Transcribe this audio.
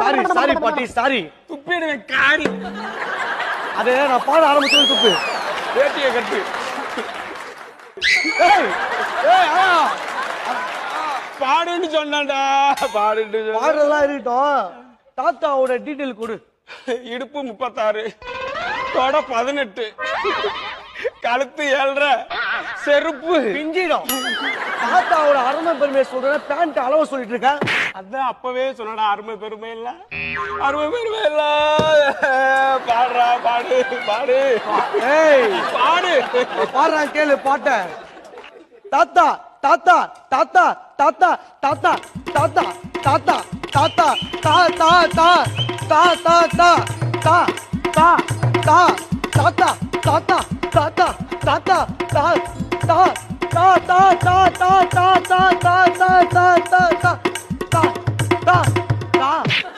Sorry sorry பாட்டி sorry. துப்பிடுவேன் காரி. அது நான் பாட ஆரம்பிச்சது துப்பு. வேட்டியை கட்டு. ஏய் ஏய் ஆயா பாடுன்னு சொன்னான்டா. பாடுன்னு சொன்னா. பாடுறதெல்லாம் இருக்கட்டும், தாத்தாவோட டீட்டெயில் கொடு. இடுப்பு 36, தொட 18, கழுத்து 7.5, செருப்பு பிஞ்சிடும். தாத்தாவோட அருமை பெருமையை சொல்றேன், பேண்ட் அளவு சொல்லிட்டு இருக்கேன். அதான் அப்பவே சொன்னடா, அருமை பெருமை இல்ல, அருமை பெருமை இல்ல. பாடுறா பாடு பாடு. ஏய் பாடு. பாடுறான் கேளு பாட்ட. தாத்தா தாத்தா தாத்தா தாத்தா தாத்தா தாத்தா தாத்தா தாத்தா தா தா தா தா தா தா தா தா தா தாத்தா தாத்தா தாத்தா தாத்தா தா தா தா தா தா தா தா தா தா தா தா தா தா தா